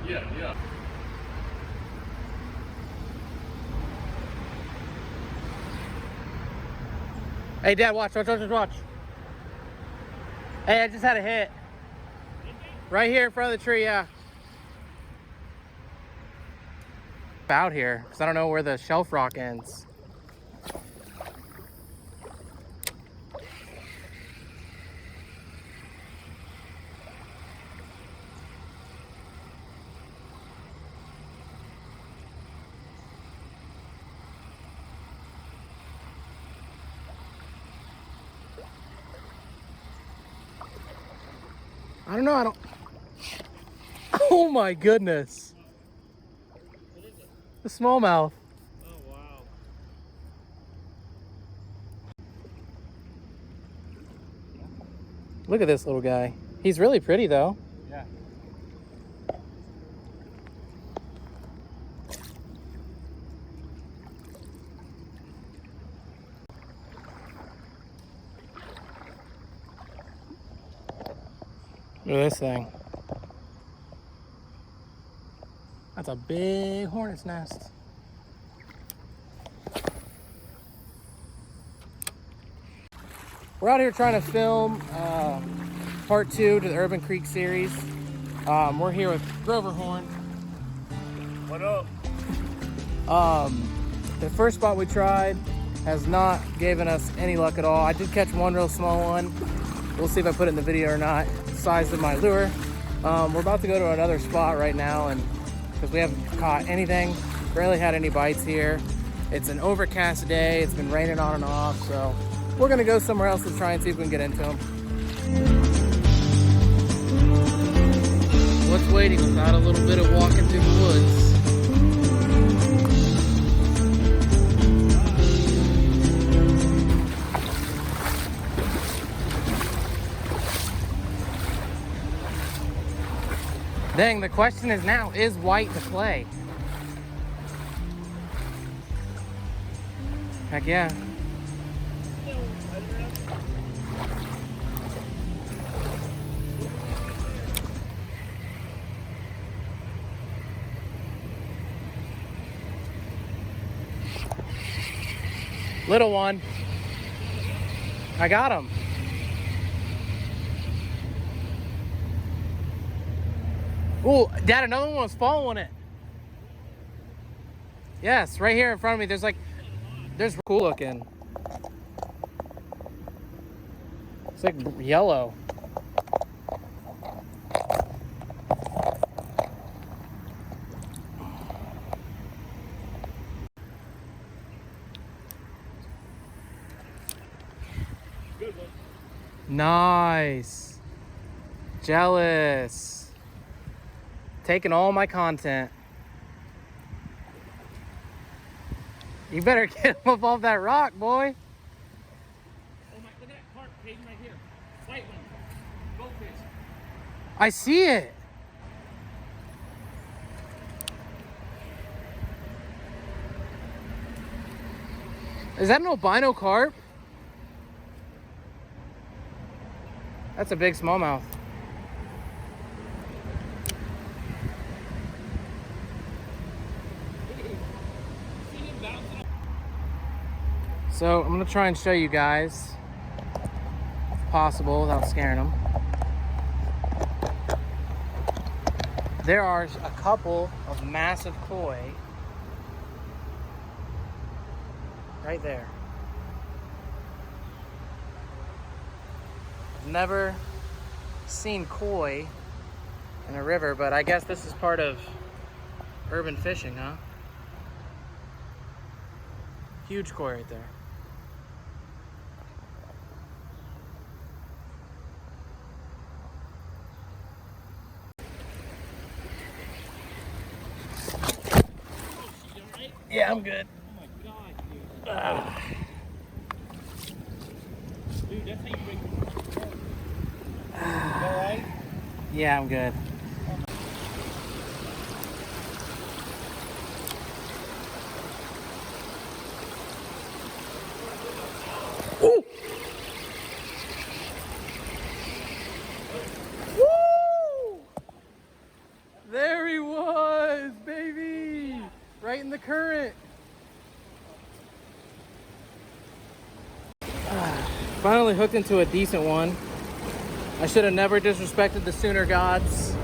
Yeah. Hey, Dad, watch. Hey, I just had a hit. Right here in front of the tree, yeah. Out here, because I don't know where the shelf rock ends. I don't know, Oh my goodness. What is it? The smallmouth. Oh, wow. Look at this little guy. He's really pretty though. Yeah. Look at this thing. That's a big hornet's nest. We're out here trying to film part 2 to the Urban Creek series. We're here with Grover Horn. What up? The first spot we tried has not given us any luck at all. I did catch one real small one. We'll see if I put it in the video or not. The size of my lure. We're about to go to another spot right now, and because we haven't caught anything, barely had any bites here. It's an overcast day. It's been raining on and off, so we're gonna go somewhere else to try and see if we can get into them. What's waiting without a little bit of walking through the woods? Dang, the question is now, is white to play? Heck yeah. Little one. I got him. Oh, Dad, another one was following it. Yes, right here in front of me. There's cool looking. It's like yellow. Good one. Nice. Jealous. Taking all my content. You better get him up off that rock, boy. Oh my, look at that carp caging right here. White one. Goldfish. I see it. Is that an albino carp? That's a big smallmouth. So I'm gonna try and show you guys, if possible, without scaring them. There are a couple of massive koi right there. I've never seen koi in a river, but I guess this is part of urban fishing, huh? Huge koi right there. Yeah, I'm good. Oh my god, dude. Dude, that's how you break the alright? Yeah, I'm good. Ooh. Woo! There he was. in the current. Finally hooked into a decent one. I should have never disrespected the Sooner gods.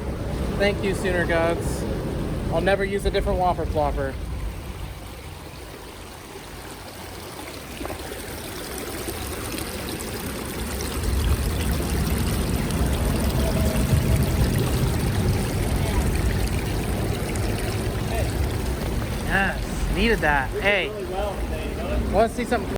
Thank you, Sooner gods. I'll never use a different whopper plopper. Yes, needed that. Hey, Really well today, you know? want to see something?